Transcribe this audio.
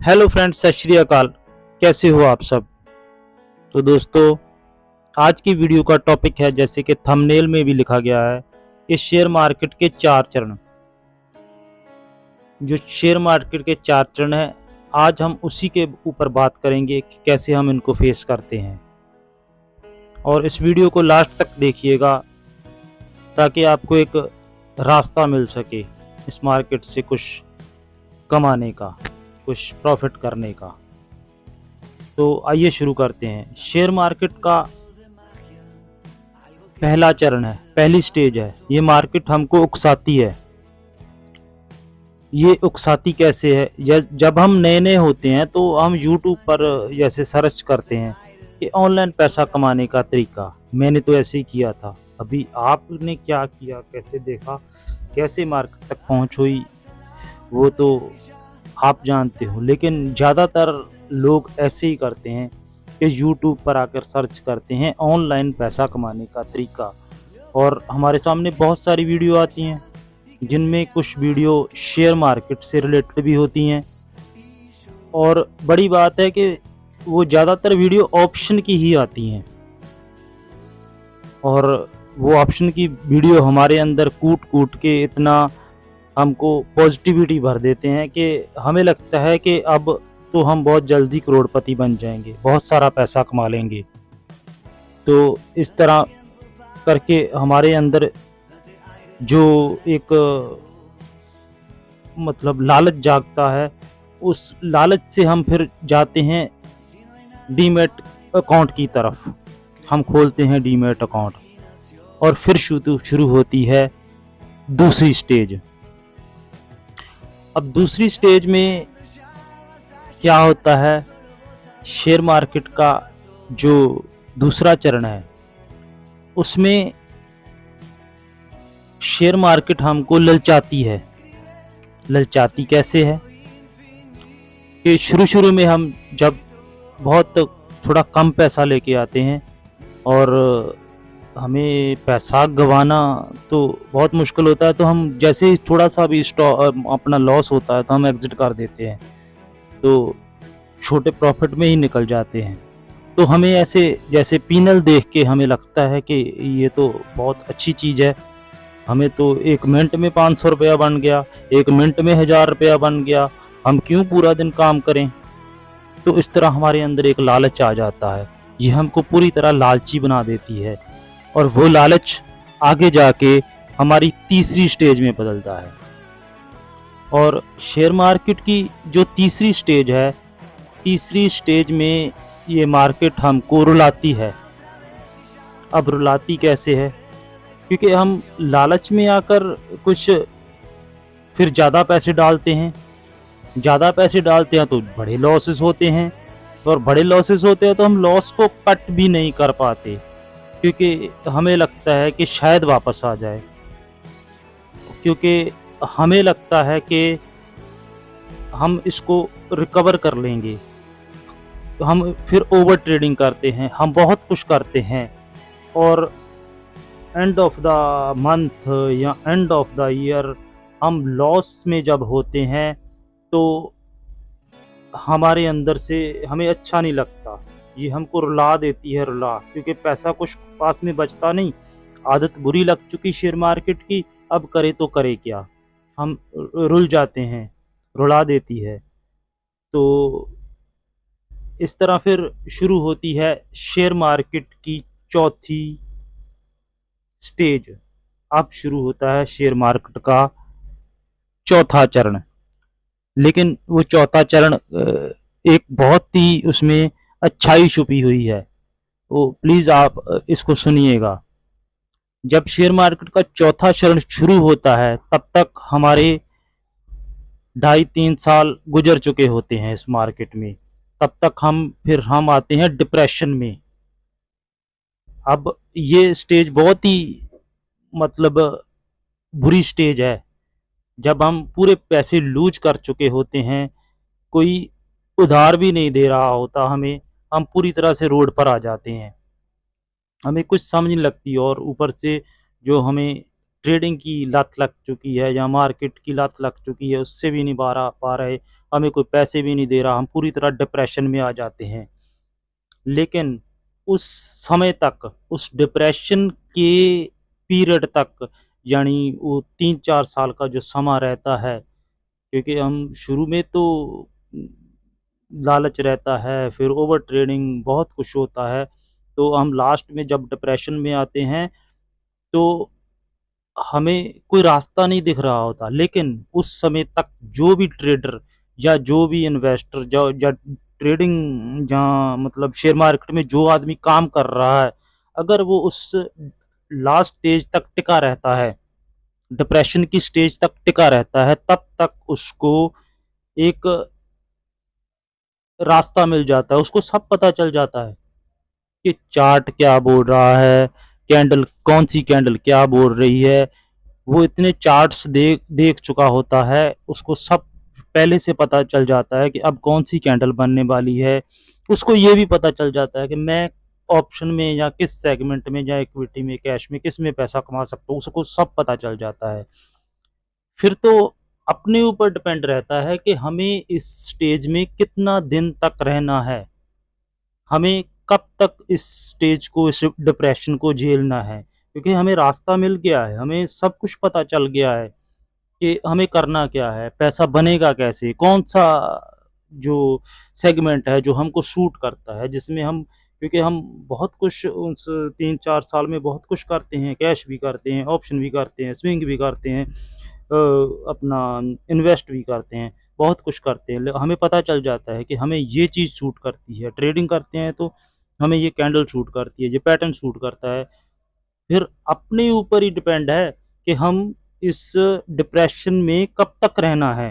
Hello friends, सत श्री अकाल। कैसे हो आप सब। तो दोस्तों, आज की वीडियो का टॉपिक है, जैसे कि थंबनेल में भी लिखा गया है, कि शेयर मार्केट के 4 चरण। जो शेयर मार्केट के 4 चरण हैं, आज हम उसी के ऊपर बात करेंगे कि कैसे हम इनको फेस करते हैं। और इस वीडियो को लास्ट तक देखिएगा ताकि आपको एक रास्ता मिल सके इस मार्केट से कुछ कमाने का, कुछ प्रॉफिट करने का। तो आइए शुरू करते हैं। शेयर मार्केट का पहला चरण है, पहली स्टेज है, ये मार्केट हमको उकसाती है। ये उकसाती कैसे है? जब हम नए नए होते हैं तो हम यूट्यूब पर जैसे सर्च करते हैं कि ऑनलाइन पैसा कमाने का तरीका। मैंने तो ऐसे ही किया था। अभी आपने क्या किया, कैसे देखा, कैसे मार्केट तक पहुंच हुई, वो तो आप जानते हो। लेकिन ज़्यादातर लोग ऐसे ही करते हैं कि यूट्यूब पर आकर सर्च करते हैं ऑनलाइन पैसा कमाने का तरीका, और हमारे सामने बहुत सारी वीडियो आती हैं जिनमें कुछ वीडियो शेयर मार्केट से रिलेटेड भी होती हैं। और बड़ी बात है कि वो ज़्यादातर वीडियो ऑप्शन की ही आती हैं, और वो ऑप्शन की वीडियो हमारे अंदर कूट कूट के इतना हमको पॉजिटिविटी भर देते हैं कि हमें लगता है कि अब तो हम बहुत जल्दी करोड़पति बन जाएंगे, बहुत सारा पैसा कमा लेंगे। तो इस तरह करके हमारे अंदर जो एक मतलब लालच जागता है, उस लालच से हम फिर जाते हैं डीमैट अकाउंट की तरफ। हम खोलते हैं डीमैट अकाउंट, और फिर शुरू होती है दूसरी स्टेज। अब दूसरी स्टेज में क्या होता है? शेयर मार्केट का जो दूसरा चरण है, उसमें शेयर मार्केट हमको ललचाती है। ललचाती कैसे है कि शुरू में हम जब बहुत थोड़ा कम पैसा लेके आते हैं और हमें पैसा गंवाना तो बहुत मुश्किल होता है, तो हम जैसे ही थोड़ा सा भी अपना लॉस होता है तो हम एग्जिट कर देते हैं, तो छोटे प्रॉफिट में ही निकल जाते हैं। तो हमें ऐसे जैसे पीनल देख के हमें लगता है कि ये तो बहुत अच्छी चीज़ है, हमें तो 1 मिनट में 500 रुपया बन गया, 1 मिनट में 1000 रुपया बन गया, हम क्यों पूरा दिन काम करें। तो इस तरह हमारे अंदर एक लालच आ जाता है, ये हमको पूरी तरह लालची बना देती है, और वो लालच आगे जाके हमारी तीसरी स्टेज में बदलता है। और शेयर मार्केट की जो तीसरी स्टेज है, तीसरी स्टेज में ये मार्केट हमको रुलाती है। अब रुलाती कैसे है? क्योंकि हम लालच में आकर कुछ फिर ज़्यादा पैसे डालते हैं, ज़्यादा पैसे डालते हैं तो बड़े लॉसेस होते हैं, और बड़े लॉसेस होते हैं तो हम लॉस को कट भी नहीं कर पाते, क्योंकि हमें लगता है कि शायद वापस आ जाए, क्योंकि हमें लगता है कि हम इसको रिकवर कर लेंगे। तो हम फिर ओवर ट्रेडिंग करते हैं, हम बहुत कुछ करते हैं, और एंड ऑफ द मंथ या एंड ऑफ द ईयर हम लॉस में जब होते हैं तो हमारे अंदर से हमें अच्छा नहीं लगता। ये हमको रुला देती है, रुला, क्योंकि पैसा कुछ पास में बचता नहीं। आदत बुरी लग चुकी शेयर मार्केट की, अब करे तो करे क्या, हम रुल जाते हैं, रुला देती है। तो इस तरह फिर शुरू होती है शेयर मार्केट की चौथी स्टेज। अब शुरू होता है शेयर मार्केट का चौथा चरण। लेकिन वो चौथा चरण एक बहुत ही उसमें अच्छाई छुपी हुई है, तो प्लीज़ आप इसको सुनिएगा। जब शेयर मार्केट का चौथा चरण शुरू होता है, तब तक हमारे 2.5-3 साल गुजर चुके होते हैं इस मार्केट में। तब तक हम आते हैं डिप्रेशन में। अब ये स्टेज बहुत ही मतलब बुरी स्टेज है, जब हम पूरे पैसे लूज कर चुके होते हैं, कोई उधार भी नहीं दे रहा होता हमें, हम पूरी तरह से रोड पर आ जाते हैं, हमें कुछ समझ नहीं लगती। और ऊपर से जो हमें ट्रेडिंग की लत लग चुकी है या मार्केट की लत लग चुकी है, उससे भी नहीं बाहर पा रहे, हमें कोई पैसे भी नहीं दे रहा, हम पूरी तरह डिप्रेशन में आ जाते हैं। लेकिन उस समय तक, उस डिप्रेशन के पीरियड तक, यानी वो 3-4 साल का जो समा रहता है, क्योंकि हम शुरू में तो लालच रहता है, फिर ओवर ट्रेडिंग बहुत कुछ होता है, तो हम लास्ट में जब डिप्रेशन में आते हैं, तो हमें कोई रास्ता नहीं दिख रहा होता। लेकिन उस समय तक जो भी ट्रेडर या जो भी इन्वेस्टर जो या ट्रेडिंग जहाँ मतलब शेयर मार्केट में जो आदमी काम कर रहा है, अगर वो उस लास्ट स्टेज तक टिका रहता है, डिप्रेशन की स्टेज तक टिका रहता है, तब तक उसको एक रास्ता मिल जाता है, उसको सब पता चल जाता है कि चार्ट क्या बोल रहा है, कैंडल कौन सी कैंडल क्या बोल रही है। वो इतने चार्ट्स देख देख चुका होता है, उसको सब पहले से पता चल जाता है कि अब कौन सी कैंडल बनने वाली है। उसको ये भी पता चल जाता है कि मैं ऑप्शन में या किस सेगमेंट में या इक्विटी में, कैश में, किस में पैसा कमा सकता हूँ, उसको सब पता चल जाता है। फिर तो अपने ऊपर डिपेंड रहता है कि हमें इस स्टेज में कितना दिन तक रहना है, हमें कब तक इस स्टेज को, इस डिप्रेशन को झेलना है। क्योंकि हमें रास्ता मिल गया है, हमें सब कुछ पता चल गया है कि हमें करना क्या है, पैसा बनेगा कैसे, कौन-सा जो सेगमेंट है जो हमको सूट करता है, जिसमें हम, क्योंकि हम बहुत कुछ उस 3-4 साल में बहुत कुछ करते हैं, कैश भी करते हैं, ऑप्शन भी करते हैं, स्विंग भी करते हैं, अपना इन्वेस्ट भी करते हैं, बहुत कुछ करते हैं। ल हमें पता चल जाता है कि हमें ये चीज़ सूट करती है, ट्रेडिंग करते हैं तो हमें ये कैंडल सूट करती है, ये पैटर्न सूट करता है। फिर अपने ऊपर ही डिपेंड है कि हम इस डिप्रेशन में कब तक रहना है।